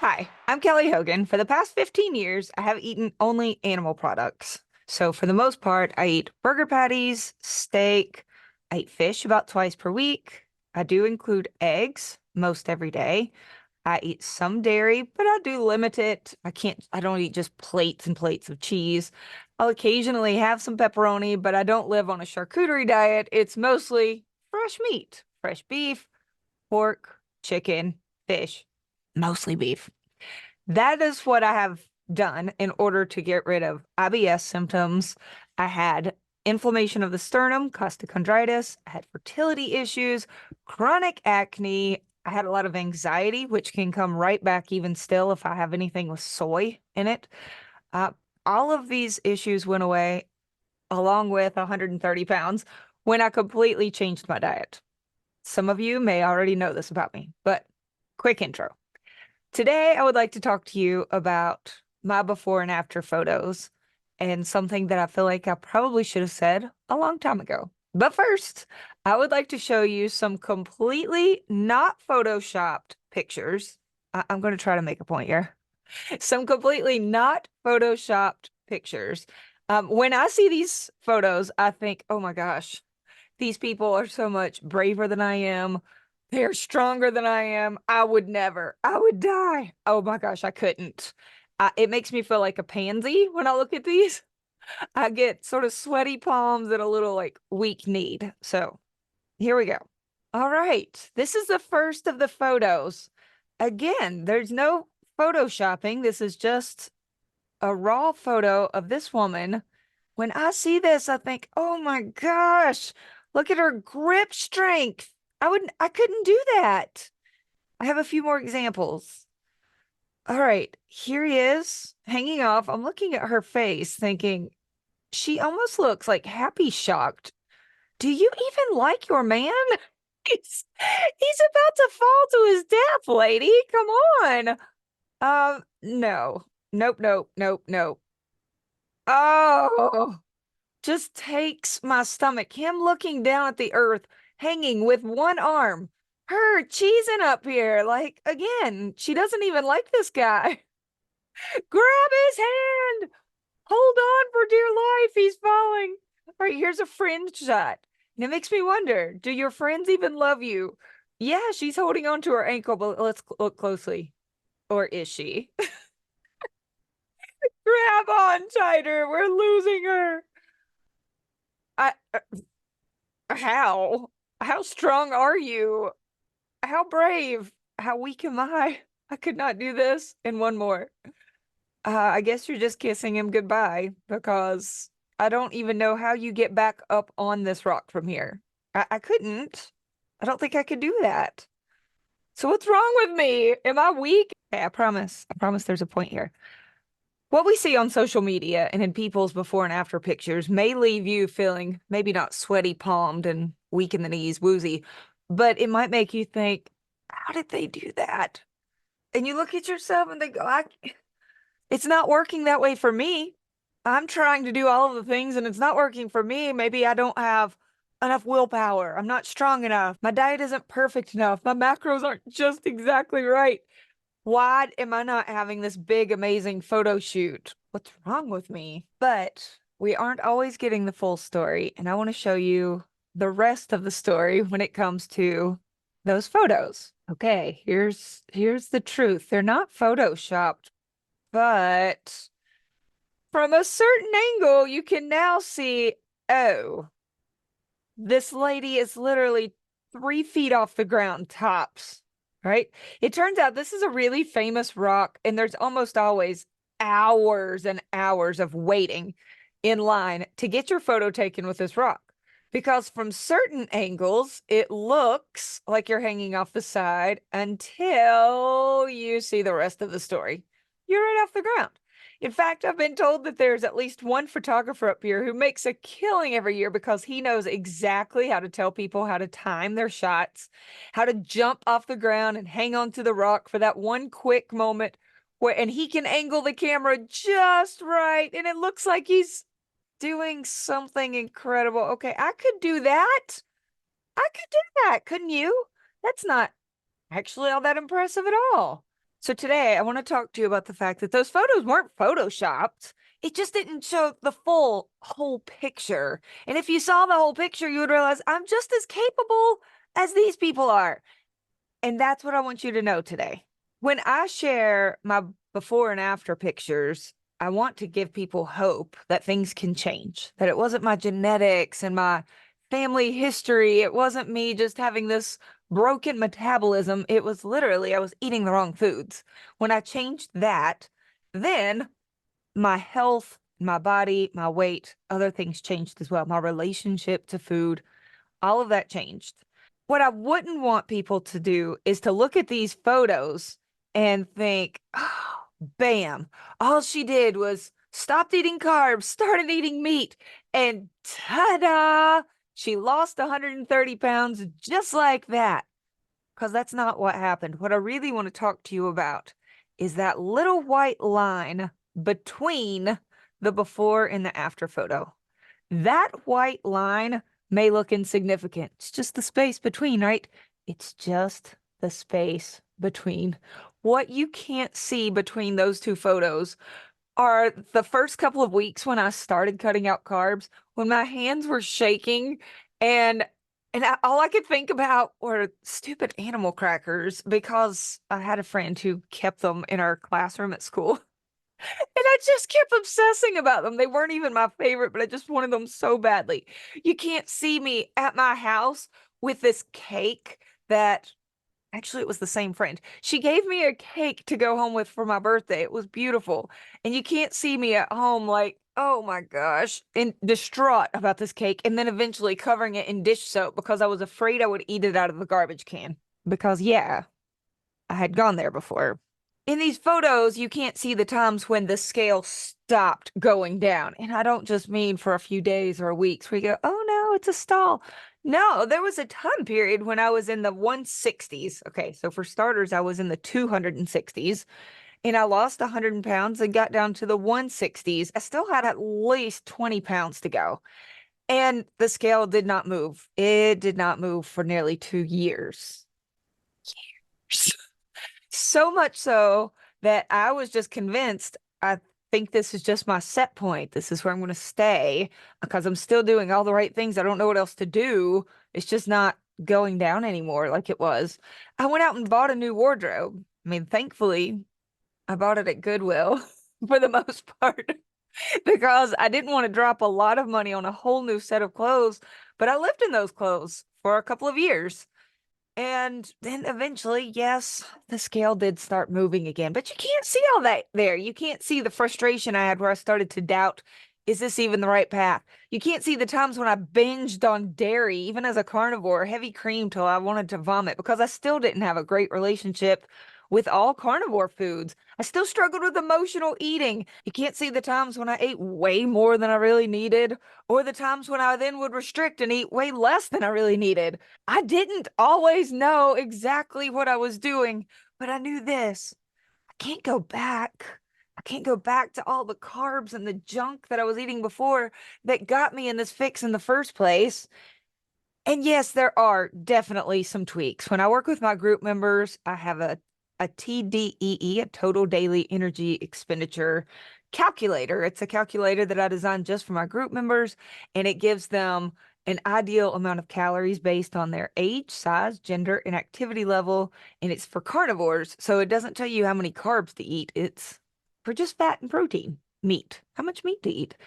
Hi, I'm Kelly Hogan. For the past 15 years, I have eaten only animal products. So, for the most part, I eat burger patties, steak, I eat fish about twice per week. I do include eggs most every day. I eat some dairy, but I do limit it. I don't eat just plates and plates of cheese. I'll occasionally have some pepperoni, but I don't live on a charcuterie diet. It's mostly fresh meat, fresh beef, pork, chicken, fish, mostly beef. That is what I have done in order to get rid of IBS symptoms. I had inflammation of the sternum, costochondritis. I had fertility issues, chronic acne. I had a lot of anxiety, which can come right back even still if I have anything with soy in it. Uh, all of these issues went away along with 130 pounds when I completely changed my diet. Some of you may already know this about me, but quick intro. Today, I would like to talk to you about my before and after photos and something that I feel like I probably should have said a long time ago. But first, I would like to show you some completely not photoshopped pictures. I'm going to try to make a point here. Some completely not photoshopped pictures. When I see these photos, I think, oh my gosh, these people are so much braver than I am. They're stronger than I am. I would never. I would die. Oh my gosh, I couldn't. It makes me feel like a pansy when I look at these. I get sort of sweaty palms and a little like weak kneed. So here we go. All right. This is the first of the photos. Again, there's no photoshopping. This is just a raw photo of this woman. When I see this, I think, oh my gosh, look at her grip strength. I couldn't do that. I have a few more examples. All right, here he is hanging off. I'm looking at her face thinking, she almost looks like happy shocked. Do you even like your man? He's about to fall to his death, lady. Come on. No. Nope, nope, nope, nope. Oh, just takes my stomach. Him looking down at the earth, hanging with one arm. Her cheesing up here. Like, again, she doesn't even like this guy. Grab his hand. Hold on for dear life. He's falling. All right, here's a friend shot. And it makes me wonder, do your friends even love you? Yeah, she's holding on to her ankle, but let's look closely. Or is she? Grab on tighter. We're losing her. I how? How strong are you? How brave? How weak am I? I could not do this. And one more. I guess you're just kissing him goodbye because I don't even know how you get back up on this rock from here. I couldn't. I don't think I could do that. So what's wrong with me? Am I weak? Okay, I promise. I promise there's a point here. What we see on social media and in people's before and after pictures may leave you feeling maybe not sweaty palmed and weak in the knees, woozy, but it might make you think, how did they do that? And you look at yourself and think, it's not working that way for me. I'm trying to do all of the things and it's not working for me. Maybe I don't have enough willpower. I'm not strong enough. My diet isn't perfect enough. My macros aren't just exactly right. Why am I not having this big, amazing photo shoot? What's wrong with me? But we aren't always getting the full story, and I want to show you the rest of the story when it comes to those photos. Okay, here's the truth. They're not photoshopped, but from a certain angle, you can now see, oh, this lady is literally 3 feet off the ground tops. Right? It turns out this is a really famous rock, and there's almost always hours and hours of waiting in line to get your photo taken with this rock. Because from certain angles, it looks like you're hanging off the side until you see the rest of the story. You're right off the ground. In fact, I've been told that there's at least one photographer up here who makes a killing every year because he knows exactly how to tell people how to time their shots, how to jump off the ground and hang on to the rock for that one quick moment where, and he can angle the camera just right. And it looks like he's doing something incredible. Okay, I could do that. I could do that. Couldn't you? That's not actually all that impressive at all. So today I want to talk to you about the fact that those photos weren't photoshopped. It just didn't show the full whole picture. And if you saw the whole picture, you would realize I'm just as capable as these people are. And that's what I want you to know today. When I share my before and after pictures, I want to give people hope that things can change, that it wasn't my genetics and my family history. It wasn't me just having this broken metabolism. It was literally I was eating the wrong foods. When I changed that, then my health, my body, my weight, other things changed as well. My relationship to food, all of that changed. What I wouldn't want people to do is to look at these photos and think, oh, bam, all she did was stopped eating carbs, started eating meat, and ta-da, she lost 130 pounds just like that. Because that's not what happened. What I really want to talk to you about is that little white line between the before and the after photo. That white line may look insignificant. It's just the space between, right? It's just the space between. What you can't see between those two photos are the first couple of weeks when I started cutting out carbs, when my hands were shaking and all I could think about were stupid animal crackers because I had a friend who kept them in our classroom at school. And I just kept obsessing about them. They weren't even my favorite, but I just wanted them so badly. You can't see me at my house with this cake that actually it was the same friend. She gave me a cake to go home with for my birthday. It was beautiful. And you can't see me at home like, oh my gosh, and distraught about this cake. And then eventually covering it in dish soap because I was afraid I would eat it out of the garbage can. Because, yeah, I had gone there before. In these photos, you can't see the times when the scale stopped going down. And I don't just mean for a few days or weeks where you go, oh no, it's a stall. No, there was a time period when I was in the 160s. Okay, so for starters, I was in the 260s and I lost 100 pounds and got down to the 160s. I still had at least 20 pounds to go. And the scale did not move. It did not move for nearly 2 years. So much so that I was just convinced I think this is just my set point. This is where I'm going to stay because I'm still doing all the right things. I don't know what else to do. It's just not going down anymore like it was. I went out and bought a new wardrobe. I mean, thankfully, I bought it at Goodwill for the most part because I didn't want to drop a lot of money on a whole new set of clothes, but I lived in those clothes for a couple of years. And then eventually, yes, the scale did start moving again, but you can't see all that there. You can't see the frustration I had where I started to doubt, is this even the right path? You can't see the times when I binged on dairy, even as a carnivore, heavy cream till I wanted to vomit because I still didn't have a great relationship with all carnivore foods. I still struggled with emotional eating. You can't see the times when I ate way more than I really needed, or the times when I then would restrict and eat way less than I really needed. I didn't always know exactly what I was doing, but I knew this. I can't go back. I can't go back to all the carbs and the junk that I was eating before that got me in this fix in the first place. And yes, there are definitely some tweaks. When I work with my group members, I have a TDEE, a total daily energy expenditure calculator. It's a calculator that I designed just for my group members, and it gives them an ideal amount of calories based on their age, size, gender, and activity level. And it's for carnivores. So it doesn't tell you how many carbs to eat. It's for just fat and protein, meat, how much meat to eat.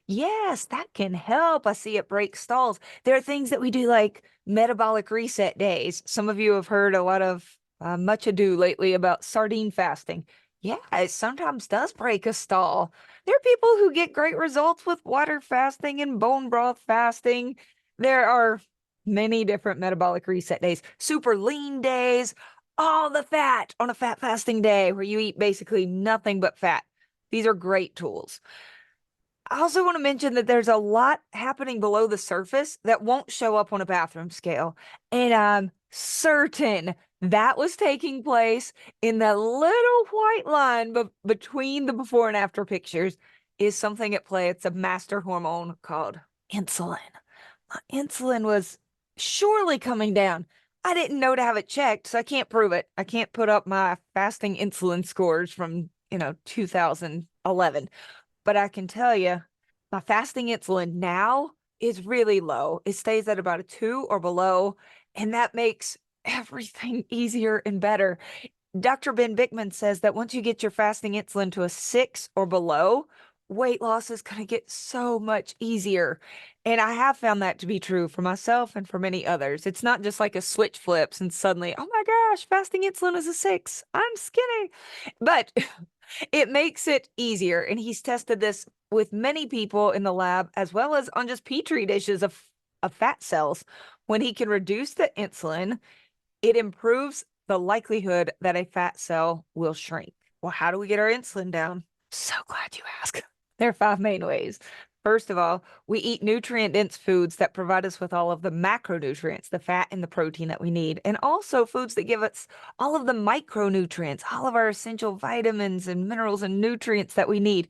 Yes, that can help. I see it break stalls. There are things that we do like metabolic reset days. Some of you have heard a lot of much ado lately about sardine fasting. Yeah, it sometimes does break a stall. There are people who get great results with water fasting and bone broth fasting. There are many different metabolic reset days, super lean days, all the fat on a fat fasting day where you eat basically nothing but fat. These are great tools. I also want to mention that there's a lot happening below the surface that won't show up on a bathroom scale. And I'm certain that was taking place in that little white line between the before and after pictures is something at play. It's a master hormone called insulin. My insulin was surely coming down. I didn't know to have it checked, so I can't prove it. I can't put up my fasting insulin scores from, 2011. But I can tell you, my fasting insulin now is really low. It stays at about a 2 or below, and that makes everything easier and better. Dr. Ben Bickman says that once you get your fasting insulin to a 6 or below, weight loss is going to get so much easier. And I have found that to be true for myself and for many others. It's not just like a switch flips and suddenly, oh my gosh, fasting insulin is a 6. I'm skinny. But it makes it easier. And he's tested this with many people in the lab, as well as on just petri dishes of fat cells. When he can reduce the insulin, it improves the likelihood that a fat cell will shrink. Well, how do we get our insulin down? So glad you asked. There are 5 main ways. First of all, we eat nutrient-dense foods that provide us with all of the macronutrients, the fat and the protein that we need, and also foods that give us all of the micronutrients, all of our essential vitamins and minerals and nutrients that we need.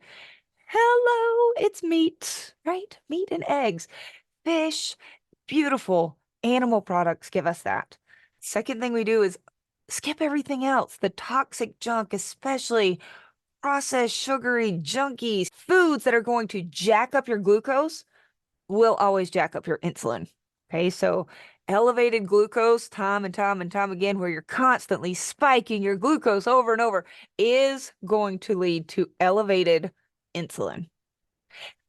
Hello, it's meat, right? Meat and eggs. Fish, beautiful animal products give us that. Second thing we do is skip everything else, the toxic junk, especially processed sugary junkies, foods that are going to jack up your glucose will always jack up your insulin. Okay, so elevated glucose time and time and time again, where you're constantly spiking your glucose over and over, is going to lead to elevated insulin.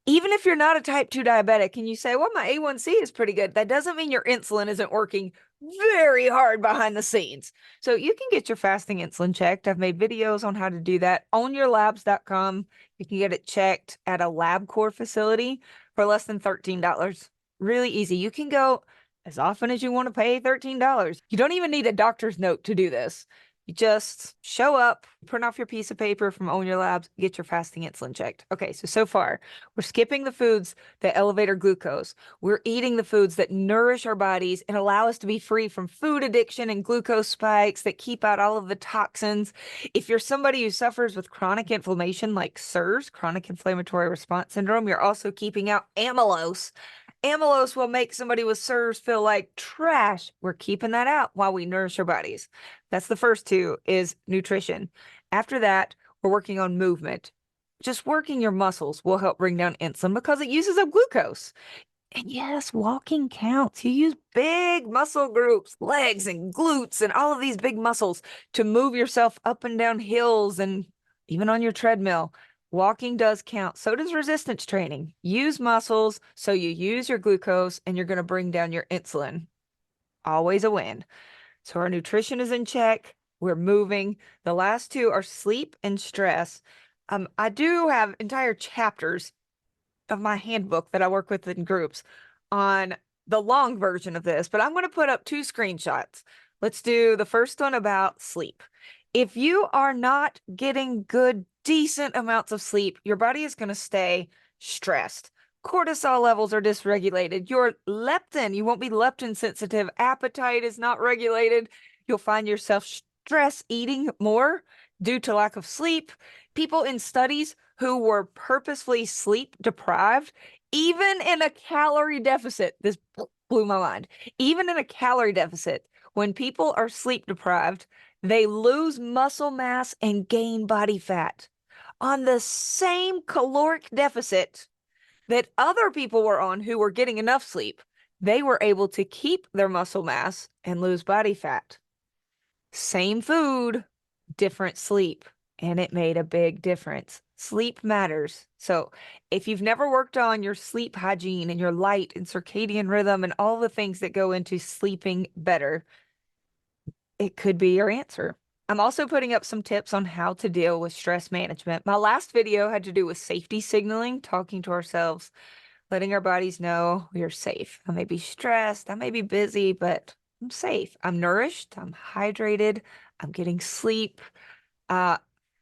Even if you're not a type 2 diabetic and you say, well, my A1C is pretty good, that doesn't mean your insulin isn't working very hard behind the scenes. So you can get your fasting insulin checked. I've made videos on how to do that on yourlabs.com. You can get it checked at a LabCorp facility for less than $13. Really easy. You can go as often as you want to pay $13. You don't even need a doctor's note to do this. You just show up, print off your piece of paper from Own Your Labs, get your fasting insulin checked. Okay, so far, we're skipping the foods that elevate our glucose. We're eating the foods that nourish our bodies and allow us to be free from food addiction and glucose spikes that keep out all of the toxins. If you're somebody who suffers with chronic inflammation like CIRS, chronic inflammatory response syndrome, you're also keeping out amylose. Amylose will make somebody with CIRS feel like trash. We're keeping that out while we nourish our bodies. That's the first two, is nutrition. After that, we're working on movement. Just working your muscles will help bring down insulin because it uses up glucose. And yes, walking counts. You use big muscle groups, legs and glutes and all of these big muscles to move yourself up and down hills and even on your treadmill. Walking does count. So does resistance training. Use muscles so you use your glucose and you're going to bring down your insulin. Always a win. So our nutrition is in check. We're moving. The last two are sleep and stress. I do have entire chapters of my handbook that I work with in groups on the long version of this, but I'm going to put up 2 screenshots. Let's do the first one about sleep. If you are not getting good, decent amounts of sleep, your body is going to stay stressed. Cortisol levels are dysregulated. Your leptin, you won't be leptin sensitive. Appetite is not regulated. You'll find yourself stress eating more due to lack of sleep. People in studies who were purposefully sleep deprived, even in a calorie deficit, this blew my mind. Even in a calorie deficit, when people are sleep deprived, they lose muscle mass and gain body fat on the same caloric deficit that other people were on who were getting enough sleep. They were able to keep their muscle mass and lose body fat. Same food, different sleep, and it made a big difference. Sleep matters. So if you've never worked on your sleep hygiene and your light and circadian rhythm and all the things that go into sleeping better, it could be your answer. I'm also putting up some tips on how to deal with stress management. My last video had to do with safety signaling, talking to ourselves, letting our bodies know we are safe. I may be stressed, I may be busy, but I'm safe. I'm nourished, I'm hydrated, I'm getting sleep,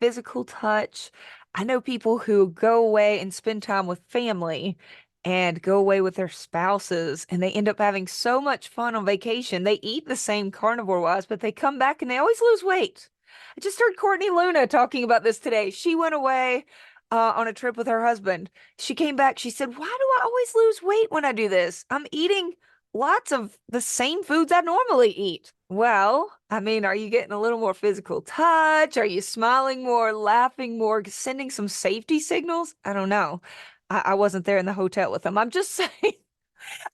physical touch. I know people who go away and spend time with family and go away with their spouses, and they end up having so much fun on vacation. They eat the same carnivore-wise, but they come back and they always lose weight. I just heard Courtney Luna talking about this today. She went away on a trip with her husband. She came back. She said, why do I always lose weight when I do this? I'm eating lots of the same foods I normally eat. Well, I mean, are you getting a little more physical touch? Are you smiling more, laughing more, sending some safety signals? I don't know. I wasn't there in the hotel with them. I'm just saying,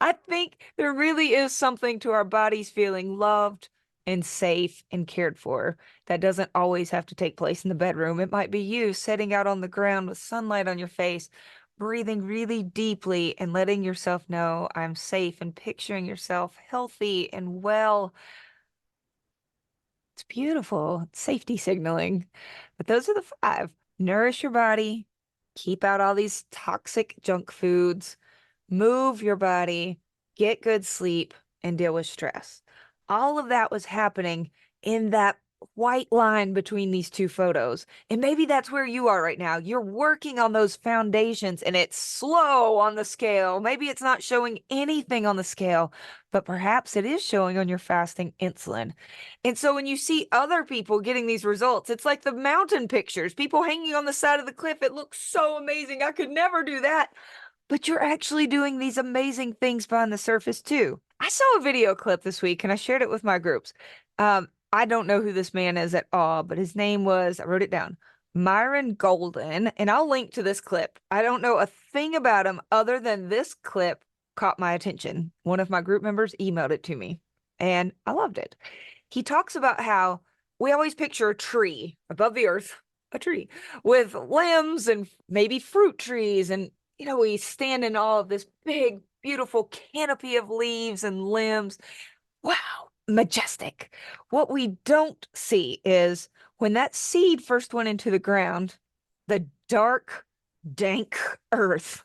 I think there really is something to our bodies feeling loved and safe and cared for that doesn't always have to take place in the bedroom. It might be you sitting out on the ground with sunlight on your face, breathing really deeply and letting yourself know I'm safe and picturing yourself healthy and well. It's beautiful. It's safety signaling. But those are the five. Nourish your body, keep out all these toxic junk foods, move your body, get good sleep, and deal with stress. All of that was happening in that white line between these two photos. And maybe that's where you are right now. You're working on those foundations and it's slow on the scale. Maybe it's not showing anything on the scale, but perhaps it is showing on your fasting insulin. And so when you see other people getting these results, it's like the mountain pictures, people hanging on the side of the cliff. It looks so amazing. I could never do that. But you're actually doing these amazing things behind the surface too. I saw a video clip this week and I shared it with my groups. I don't know who this man is at all, but his name was, I wrote it down, Myron Golden, and I'll link to this clip. I don't know a thing about him other than this clip caught my attention. One of my group members emailed it to me and I loved it. He talks about how we always picture a tree above the earth, a tree with limbs and maybe fruit trees. And, we stand in all of this big, beautiful canopy of leaves and limbs. Wow, majestic. What we don't see is when that seed first went into the ground, the dark, dank earth,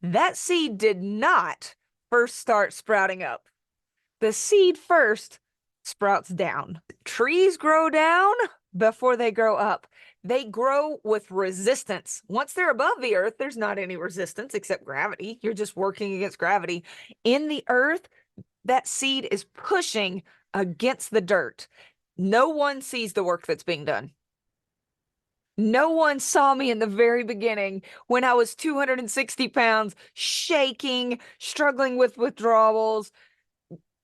that seed did not first start sprouting up. The seed first sprouts down. Trees grow down before they grow up. They grow with resistance. Once they're above the earth, there's not any resistance except gravity. You're just working against gravity. In the earth, that seed is pushing against the dirt. No one sees the work that's being done. No one saw me in the very beginning when I was 260 pounds, shaking, struggling with withdrawals,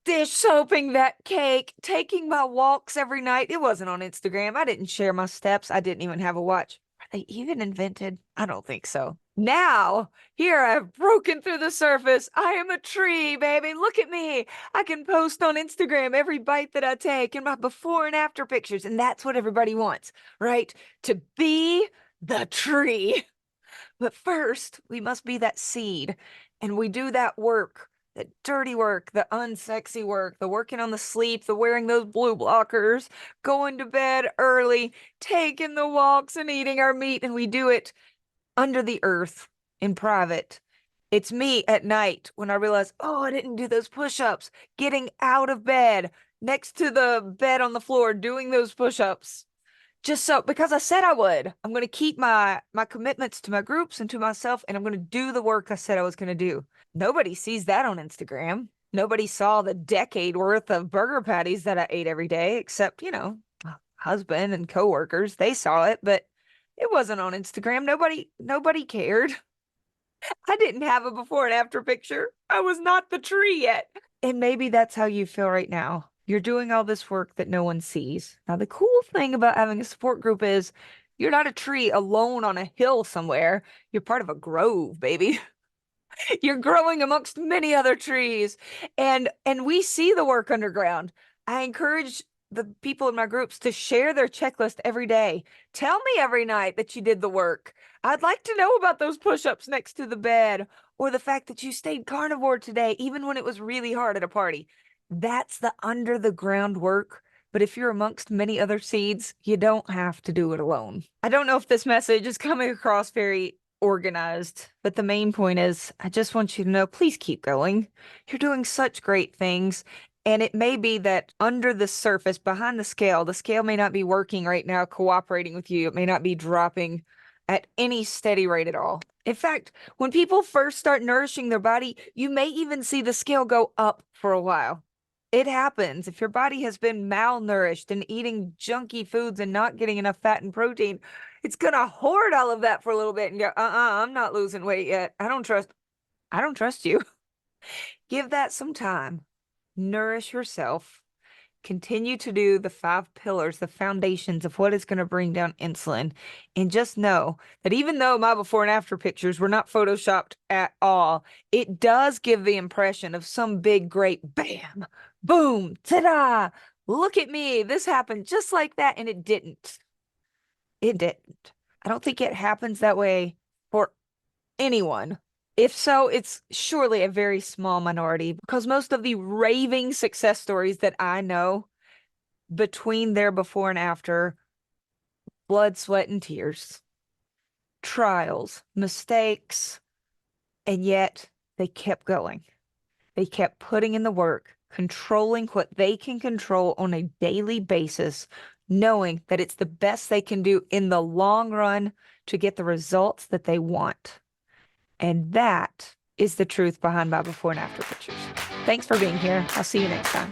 dish soaping that cake, taking my walks every night. It wasn't on Instagram. I didn't share my steps. I didn't even have a watch. Are they even invented? I don't think so. Now, here I've broken through the surface. I am a tree, baby. Look at me. I can post on Instagram every bite that I take and my before and after pictures. And that's what everybody wants, right? To be the tree. But first, we must be that seed. And we do that work, the dirty work, the unsexy work, the working on the sleep, the wearing those blue blockers, going to bed early, taking the walks and eating our meat. And we do it under the earth in private. It's me at night when I realize, oh, I didn't do those push-ups, getting out of bed next to the bed on the floor, doing those push-ups. Just so, because I said I would. I'm going to keep my commitments to my groups and to myself, and I'm going to do the work I said I was going to do. Nobody sees that on Instagram. Nobody saw the decade worth of burger patties that I ate every day, except, husband and coworkers. They saw it, but it wasn't on Instagram. Nobody cared. I didn't have a before and after picture. I was not the tree yet. And maybe that's how you feel right now. You're doing all this work that no one sees. Now, the cool thing about having a support group is you're not a tree alone on a hill somewhere. You're part of a grove, baby. You're growing amongst many other trees. And we see the work underground. I encourage the people in my groups to share their checklist every day. Tell me every night that you did the work. I'd like to know about those push-ups next to the bed or the fact that you stayed carnivore today, even when it was really hard at a party. That's the under the ground work. But if you're amongst many other seeds, you don't have to do it alone. I don't know if this message is coming across very organized, but the main point is I just want you to know, please keep going. You're doing such great things. And it may be that under the surface, behind the scale may not be working right now, cooperating with you. It may not be dropping at any steady rate at all. In fact, when people first start nourishing their body, you may even see the scale go up for a while. It happens. If your body has been malnourished and eating junky foods and not getting enough fat and protein, it's going to hoard all of that for a little bit and go, I'm not losing weight yet. I don't trust you. Give that some time. Nourish yourself. Continue to do the 5 pillars, the foundations of what is going to bring down insulin. And just know that even though my before and after pictures were not photoshopped at all, it does give the impression of some big, great bam, boom, ta-da, look at me. This happened just like that. And it didn't. It didn't. I don't think it happens that way for anyone. If so, it's surely a very small minority because most of the raving success stories that I know between their before and after, blood, sweat, and tears, trials, mistakes, and yet they kept going. They kept putting in the work, controlling what they can control on a daily basis, knowing that it's the best they can do in the long run to get the results that they want. And that is the truth behind my before and after pictures. Thanks for being here. I'll see you next time.